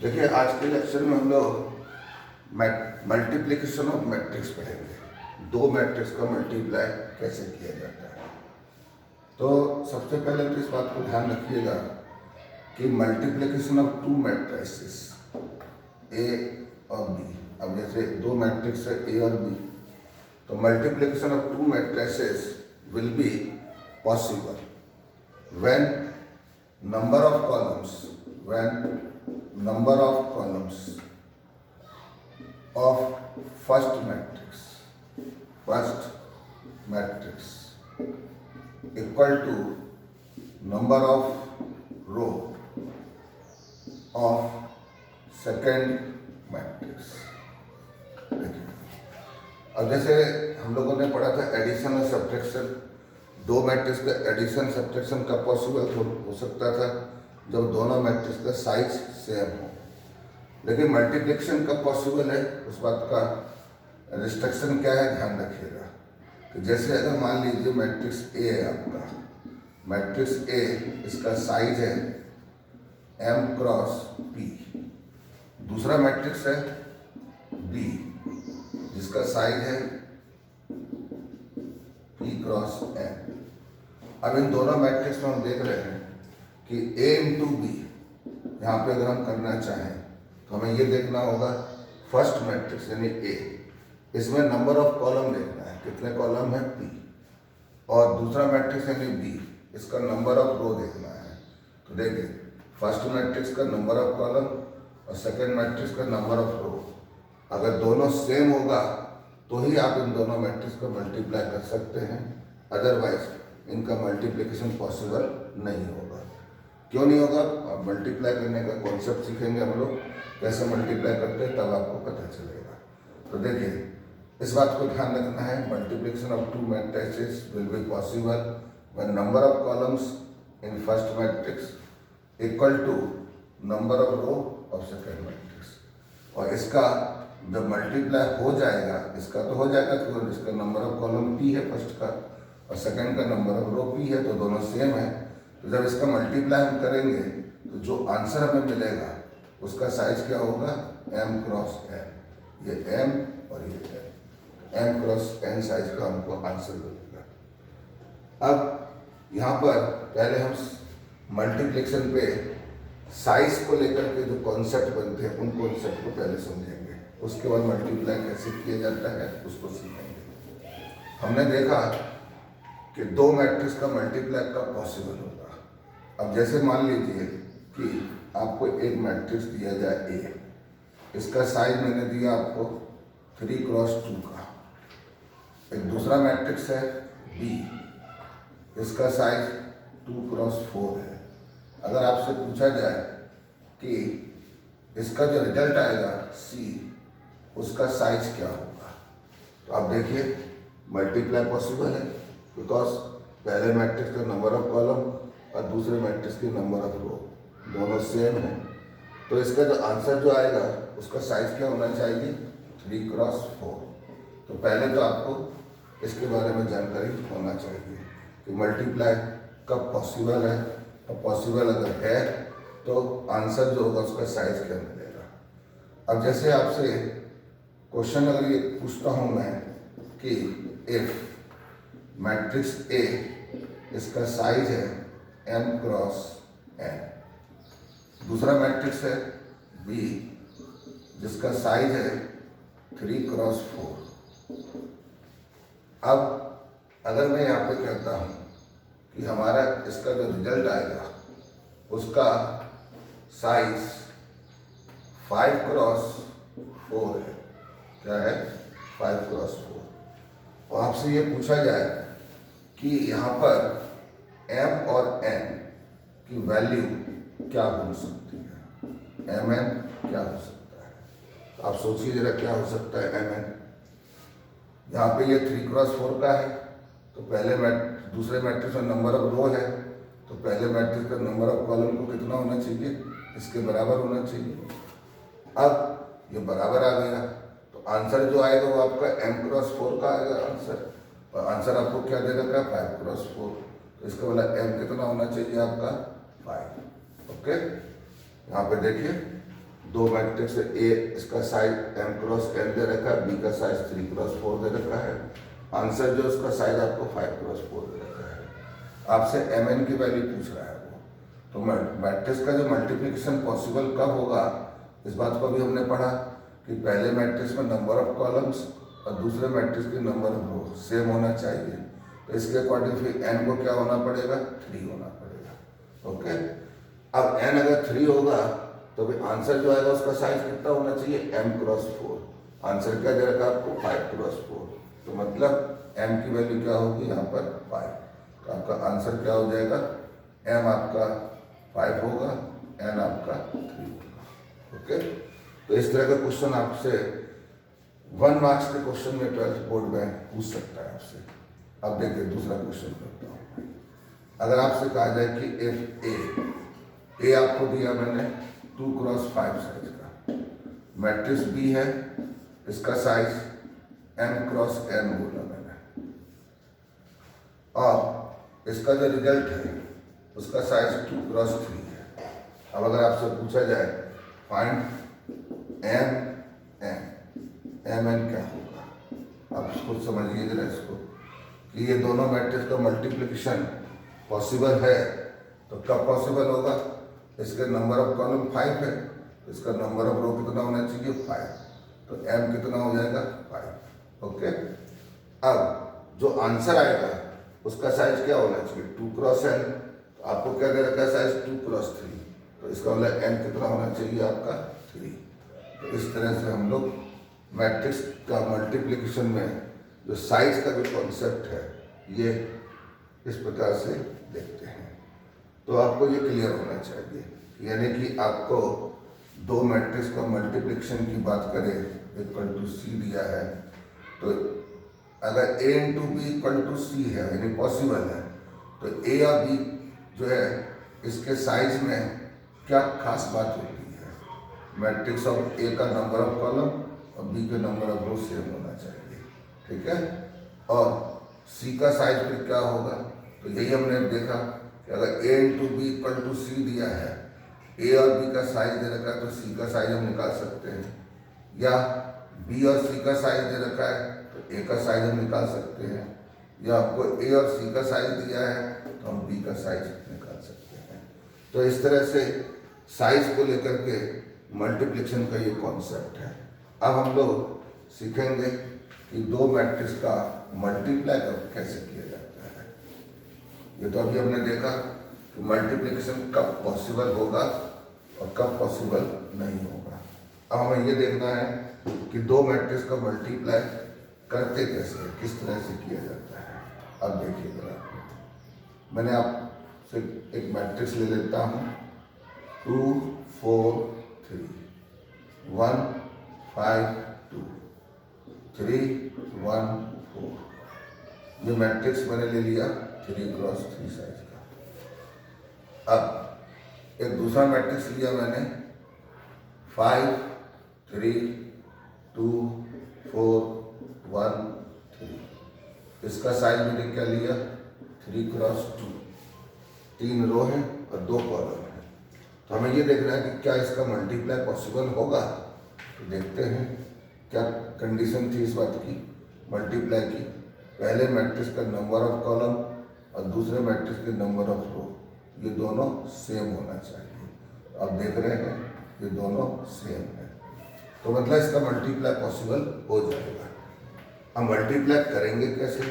देखिए आज के लेक्चर में हम लोग मल्टीप्लिकेशन ऑफ मैट्रिक्स पढ़ेंगे। दो मैट्रिक्स का मल्टीप्लाई कैसे किया जाता है। तो सबसे पहले तो इस बात को ध्यान रखिएगा कि मल्टीप्लिकेशन ऑफ टू मैट्रिसेस ए और बी, अब जैसे दो मैट्रिक्स है ए और बी, तो multiplication of two matrices will be possible when number of columns of first matrix equal to number of row of second matrix। देखिए अब जैसे हम लोगों ने पढ़ा था एडिशन और सब्ट्रैक्शन, दो मैट्रिक्स का एडिशन सब्ट्रैक्शन कब पॉसिबल हो सकता था, जब दोनों मैट्रिक्स का साइज सेम हो। लेकिन मल्टीप्लिकेशन कब पॉसिबल है, उस बात का रिस्ट्रिक्शन क्या है ध्यान रखिएगा। तो जैसे अगर मान लीजिए मैट्रिक्स ए है आपका, मैट्रिक्स ए इसका साइज है m क्रॉस p, दूसरा मैट्रिक्स है b जिसका साइज है p क्रॉस n। अब इन दोनों मैट्रिक्स में हम देख रहे हैं कि a इंटू बी, यहाँ पे अगर हम करना चाहें तो हमें ये देखना होगा फर्स्ट मैट्रिक्स यानी a, इसमें नंबर ऑफ कॉलम देखना है, कितने कॉलम है p, और दूसरा मैट्रिक्स यानी b, इसका नंबर ऑफ रो देखना है। तो देखिए फर्स्ट मैट्रिक्स का नंबर ऑफ कॉलम और सेकेंड मैट्रिक्स का नंबर ऑफ रो अगर दोनों सेम होगा तो ही आप इन दोनों मैट्रिक्स को मल्टीप्लाई कर सकते हैं, अदरवाइज इनका मल्टीप्लिकेशन पॉसिबल नहीं होगा। क्यों नहीं होगा, अब मल्टीप्लाई करने का कॉन्सेप्ट सीखेंगे हम लोग, कैसे मल्टीप्लाई करते हैं तब आपको पता चलेगा। तो देखिए इस बात को ध्यान रखना है, multiplication of two matrices will be possible when number of columns in first matrix equal to number of row of second matrix. और इसका जब मल्टीप्लाई हो जाएगा, इसका तो हो जाएगा तो इसका नंबर ऑफ कॉलम p है फर्स्ट का और सेकंड का नंबर ऑफ रो p है, तो दोनों सेम है। तो जब इसका मल्टीप्लाई हम करेंगे तो जो आंसर हमें मिलेगा उसका साइज क्या होगा, m क्रॉस n। ये m और ये m क्रॉस n साइज का हमको आंसर मिलेगा। अब यहाँ पर पहले हम मल्टीप्लिकेशन पे साइज को लेकर के जो कॉन्सेप्ट बनते हैं उन कॉन्सेप्ट को पहले समझेंगे, उसके बाद मल्टीप्लाई कैसे किया जाता है उसको सीखेंगे। हमने देखा कि दो मैट्रिक्स का मल्टीप्लाई कब पॉसिबल होगा। अब जैसे मान लीजिए कि आपको एक मैट्रिक्स दिया जाए ए, इसका साइज मैंने दिया आपको 3 क्रॉस 2 का, एक दूसरा मैट्रिक्स है बी, इसका साइज 2 क्रॉस 4 है। अगर आपसे पूछा जाए कि इसका जो रिजल्ट आएगा सी, उसका साइज क्या होगा, तो आप देखिए मल्टीप्लाई पॉसिबल है बिकॉज पहले मैट्रिक्स का नंबर ऑफ कॉलम और दूसरे मैट्रिक्स के नंबर ऑफ रो दोनों सेम है। तो इसका जो आंसर जो आएगा उसका साइज क्या होना चाहिए, 3 क्रॉस 4। तो पहले तो आपको इसके बारे में जानकारी होना चाहिए कि मल्टीप्लाई कब पॉसिबल है, और पॉसिबल अगर है तो आंसर जो होगा उसका साइज क्या मिलेगा। अब जैसे आपसे क्वेश्चन अगर ये पूछता हूँ मैं कि इफ मैट्रिक्स ए इसका साइज है m क्रॉस n, दूसरा मैट्रिक्स है बी जिसका साइज है 3 क्रॉस 4। अब अगर मैं यहाँ पे कहता हूँ कि हमारा इसका जो रिजल्ट आएगा उसका साइज 5 क्रॉस 4 है, क्या है 5 क्रॉस 4। और आपसे ये पूछा जाए कि यहाँ पर m और n की वैल्यू क्या हो सकती है, mn क्या हो सकता है। तो आप सोचिए जरा क्या हो सकता है mn। यहाँ पे ये 3 क्रॉस 4 का है, तो पहले दूसरे मैट्रिक्स में नंबर ऑफ रो है, तो पहले मैट्रिक्स का नंबर ऑफ कॉलम को कितना होना चाहिए, इसके बराबर होना चाहिए। अब ये बराबर आ गया तो आंसर जो आएगा वो आपका m क्रॉस 4 का आएगा आंसर, और आंसर आपको क्या दे रखा है 5 क्रॉस 4। तो इसका वाला m कितना होना चाहिए आपका 5। ओके, यहाँ पे देखिए दो मैट्रिक्स है, ए इसका साइज m क्रॉस n दे रखा है, बी का साइज 3 क्रॉस 4 दे रखा है। आंसर जो उसका साइज आपको 5 क्रॉस 4 दे रखा है। आपसे mn की वैल्यू पूछ रहा है वो। तो मैट्रिक्स का जो मल्टीप्लिकेशन पॉसिबल कब होगा, इस बात को भी हमने पढ़ा कि पहले मैट्रिक्स में नंबर ऑफ कॉलम्स और दूसरे मैट्रिक्स के नंबर ऑफ रो सेम होना चाहिए। तो इसके अकॉर्डिंग फिर n को क्या होना पड़ेगा, 3 होना पड़ेगा। ओके, अब n अगर 3 होगा तो फिर आंसर जो आएगा उसका साइज कितना होना चाहिए, m क्रॉस 4। आंसर क्या दे रखा आपको, 5 क्रॉस 4। तो मतलब m की वैल्यू क्या होगी यहाँ पर 5। तो आपका आंसर क्या हो जाएगा, m आपका 5 होगा, n आपका 3 होगा। ओके, तो इस तरह का क्वेश्चन आपसे 1 मार्क्स के क्वेश्चन में 12th बोर्ड में पूछ सकता है आपसे। अब देखिए दूसरा क्वेश्चन करता हूँ। अगर आपसे कहा जाए कि इफ ए आपको दिया मैंने 2 क्रॉस 5 साइज का, मैट्रिक्स बी है, इसका साइज m क्रॉस n बोला मैंने, और इसका जो रिजल्ट है उसका साइज 2 क्रॉस 3 है। अब अगर आपसे पूछा जाए फाइंड एम एन क्या होगा, आप खुद समझिए जरा इसको कि ये दोनों मैट्रिक्स का मल्टीप्लिकेशन पॉसिबल है तो कब पॉसिबल होगा, इसके नंबर ऑफ कॉलम 5 है, इसका नंबर ऑफ रो कितना होना चाहिए, 5। तो m कितना हो जाएगा, 5। ओके, अब जो आंसर आएगा उसका साइज क्या होना चाहिए, 2 क्रॉस n। तो आपको क्या दे रखा है, साइज 2 क्रॉस 3। तो इसका मतलब n कितना होना चाहिए आपका, 3। तो इस तरह से हम लोग मैट्रिक्स का मल्टीप्लिकेशन में जो साइज का जो कॉन्सेप्ट है ये इस प्रकार से देखते हैं। तो आपको ये क्लियर होना चाहिए, यानी कि आपको दो मैट्रिक्स का मल्टीप्लिकेशन की बात करें, इक्वल टू सी दिया है, तो अगर a into B equal to C है यानी पॉसिबल है, तो a या b जो है इसके साइज में क्या खास बात होती है, मैट्रिक्स ऑफ a का नंबर ऑफ कॉलम और b के नंबर ऑफ रो सेम होना चाहिए, ठीक है। और c का साइज फिर क्या होगा, तो यही हमने देखा कि अगर a into B equal to C दिया है, a और b का साइज दे रखा है तो c का साइज हम निकाल सकते हैं, या b और c का साइज दे रखा है तो a का साइज हम निकाल सकते हैं, या आपको a और c का साइज दिया है तो हम b का साइज निकाल सकते हैं। तो इस तरह से साइज को लेकर के मल्टीप्लिकेशन का ये कॉन्सेप्ट है। अब हम लोग सीखेंगे कि दो मैट्रिक्स का मल्टीप्लाई कैसे किया जाता है। ये तो अभी हमने देखा कि मल्टीप्लिकेशन कब पॉसिबल होगा और कब पॉसिबल नहीं होगा। अब हमें ये देखना है कि दो मैट्रिक्स का मल्टीप्लाई करते कैसे है, किस तरह से किया जाता है। अब देखिए जरा, मैंने आपसे एक मैट्रिक्स ले लेता हूँ, 2 4 3 1 5 2 3 1 4। ये मैट्रिक्स मैंने ले लिया 3 क्रॉस 3 साइज का। अब एक दूसरा मैट्रिक्स लिया मैंने 5 3 2 4 1 3। इसका साइज मैंने क्या लिया 3 क्रॉस 2। 3 रो है और 2 कॉलम है। तो हमें ये देखना है कि क्या इसका मल्टीप्लाई पॉसिबल होगा। तो देखते हैं क्या कंडीशन थी इस बात की मल्टीप्लाई की, पहले मैट्रिक्स का नंबर ऑफ कॉलम और दूसरे मैट्रिक्स के नंबर ऑफ रो ये दोनों सेम होना चाहिए। आप देख रहे हैं ये दोनों सेम है, तो मतलब इसका मल्टीप्लाई पॉसिबल हो जाएगा। हम मल्टीप्लाई करेंगे कैसे,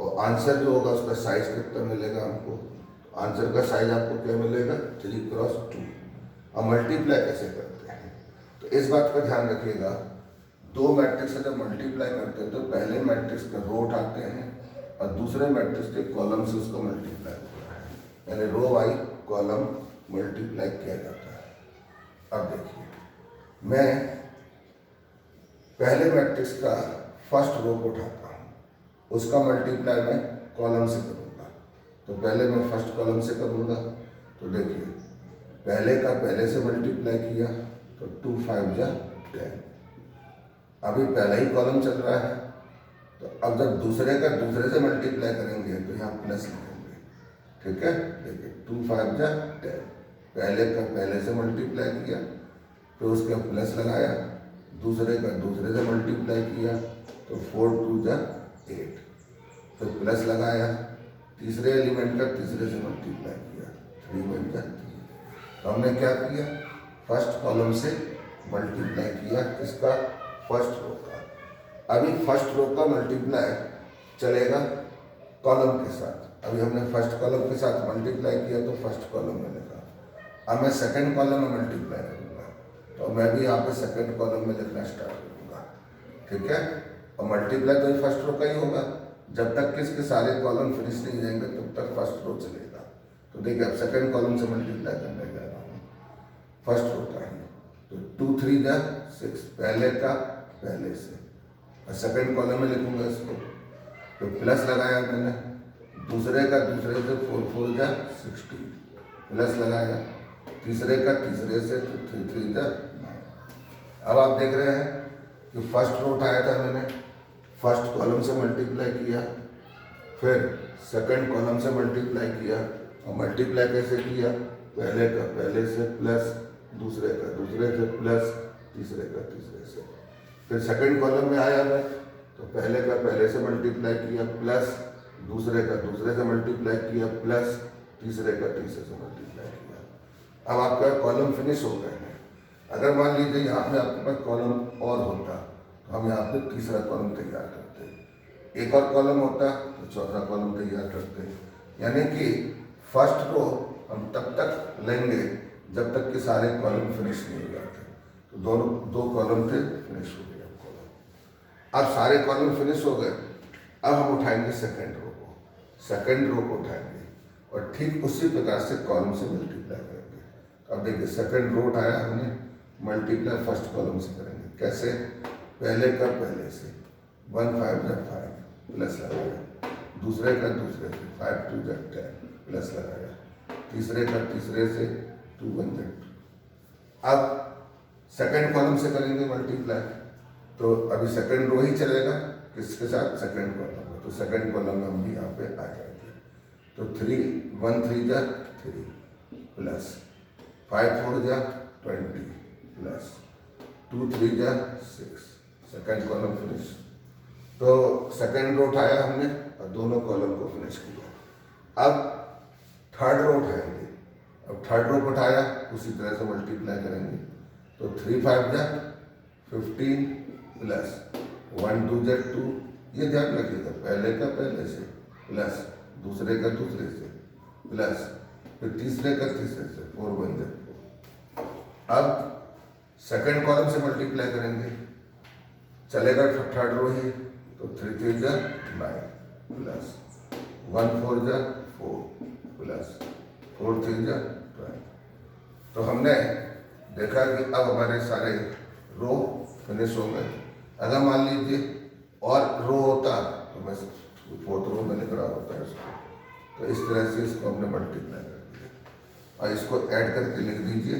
और आंसर जो होगा उसका साइज कितना मिलेगा हमको, आंसर का साइज आपको क्या मिलेगा 3 क्रॉस 2। हम मल्टीप्लाई कैसे करते हैं, तो इस बात का ध्यान रखिएगा, दो मैट्रिक्स से जब मल्टीप्लाई करते हैं तो पहले मैट्रिक्स का रो उठाते हैं और दूसरे मैट्रिक्स के कॉलम से उसको मल्टीप्लाई होता है, यानी रो वाई कॉलम मल्टीप्लाई किया जाता है। अब देखिए, मैं पहले मैट्रिक्स का फर्स्ट रो को उठाता हूँ, उसका मल्टीप्लाई मैं कॉलम से करूँगा। तो पहले मैं फर्स्ट कॉलम से करूँगा, तो देखिए पहले का पहले से मल्टीप्लाई किया तो 2 5 जा 10। अभी पहला ही कॉलम चल रहा है, तो अब जब दूसरे का दूसरे से मल्टीप्लाई करेंगे तो यहाँ प्लस लिखेंगे, ठीक है। देखिए 2 5 जा 10, पहले का पहले से मल्टीप्लाई किया फिर उसके प्लस लगाया, दूसरे का दूसरे से मल्टीप्लाई किया तो 4 2 जा 8, फिर प्लस लगाया, तीसरे एलिमेंट का तीसरे से मल्टीप्लाई किया 3 1 जा 3। तो हमने क्या किया, फर्स्ट कॉलम से मल्टीप्लाई किया किसका, फर्स्ट रो का। अभी फर्स्ट रो का मल्टीप्लाई चलेगा कॉलम के साथ। अभी हमने फर्स्ट कॉलम के साथ मल्टीप्लाई किया तो फर्स्ट कॉलम में लिखा। अब मैं सेकंड कॉलम में मल्टीप्लाई करूँगा तो मैं भी यहाँ पे सेकंड कॉलम में लिखना स्टार्ट करूँगा, ठीक है। और मल्टीप्लाई तो फर्स्ट रो का ही होगा, जब तक किसके सारे कॉलम फिनिश नहीं जाएंगे तब तक फर्स्ट रो चलेगा। तो देखिए अब सेकंड कॉलम से मल्टीप्लाई करने जा रहा हूँ, फर्स्ट रो का ही। तो 2 3 जा 6, पहले का पहले से, और सेकंड कॉलम में लिखूंगा इसको। तो प्लस लगाया मैंने, दूसरे का दूसरे से 4 4 जा 16, प्लस लगाया, तीसरे का तीसरे से 3 3 जा 9। अब आप देख रहे हैं कि फर्स्ट रो उठाया था मैंने, फर्स्ट कॉलम से मल्टीप्लाई किया, फिर सेकंड कॉलम से मल्टीप्लाई किया। और मल्टीप्लाई कैसे किया, पहले का पहले से प्लस, दूसरे का दूसरे से प्लस, तीसरे का तीसरे से। फिर सेकंड कॉलम में आया मैं तो पहले का पहले से मल्टीप्लाई किया प्लस, दूसरे का दूसरे से मल्टीप्लाई किया प्लस, तीसरे का तीसरे से मल्टीप्लाई किया। अब आपका कॉलम फिनिश हो गए हैं। अगर मान लीजिए यहाँ पे आपके पास कॉलम और होता तो हम यहाँ पे तीसरा कॉलम तैयार करते, एक और कॉलम होता तो चौथा कॉलम तैयार करते। यानी कि फर्स्ट रो हम तब तक लेंगे जब तक कि सारे कॉलम फिनिश नहीं हो जाते। तो दोनों 2 कॉलम थे, फिनिश हो गया कॉलम। अब सारे कॉलम फिनिश हो गए, अब हम उठाएंगे सेकंड रो को, सेकंड रो को उठाएंगे और ठीक उसी प्रकार से कॉलम से मल्टीप्लाई करेंगे। अब देखिए सेकंड रो उठाया हमने, मल्टीप्लाई फर्स्ट कॉलम से करेंगे। कैसे, पहले का पहले से 1 5 जा 5, प्लस लगाया, दूसरे का दूसरे से 5 2 जा 10, प्लस लगाया, तीसरे का तीसरे से 2 1 जा 2। अब सेकंड कॉलम से करेंगे मल्टीप्लाई, तो अभी सेकंड रो ही चलेगा किसके साथ, सेकंड कॉलम में। तो सेकंड कॉलम में हम भी यहाँ पे आ जाएंगे। तो 3 1 3 जा 3, प्लस 5 4 जा 20, प्लस 2 3 जा 6, सेकंड कॉलम फिनिश। तो सेकंड रो उठाया हमने और दोनों कॉलम को फिनिश किया। अब थर्ड रो उठाएंगे। अब थर्ड रो को उठाया उसी तरह से मल्टीप्लाई करेंगे। तो 3 5 जा 15, प्लस 1 2 जा 2, ये ध्यान रखिएगा, पहले का पहले से प्लस, दूसरे का दूसरे से प्लस, फिर तीसरे का तीसरे से 4 1 जा 4। अब सेकंड कॉलम से मल्टीप्लाई करेंगे, चलेगा थर्ड रो ही। तो 3 3 जा 9, प्लस 1 4 जा 4, प्लस 4 3 जा 12। तो हमने देखा कि अब हमारे सारे रो फिनिश हो गए। अगर मान लीजिए और रो होता तो मैं 4th रो में लिख रहा होता है इसको। तो इस तरह से इसको हमने मल्टीप्लाई कर दिया और इसको ऐड करके लिख दीजिए।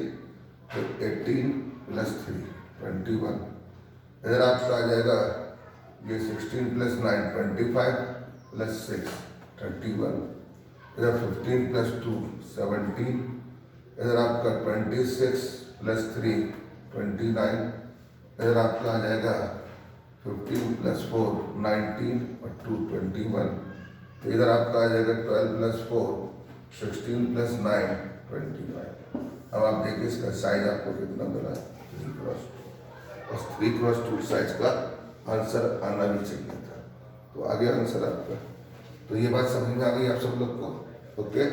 तो 18 प्लस 3 21, इधर आपका आ जाएगा ये 16 प्लस 9 25, प्लस 6 31, इधर 15 प्लस 2 17, इधर आपका 26 प्लस 3 29, इधर आपका आ जाएगा 15 प्लस 4 19 और 2 21। तो इधर आपका आ जाएगा 12 प्लस 4 16 प्लस 9 25। अब आप देखिए इसका साइज आपको कितना मिला, 3x2। बस 3x2 साइज का आंसर आना भी चाहिए था। तो आ गया आंसर आपका। तो ये बात समझ में आ गई आप सब लोग को, ओके।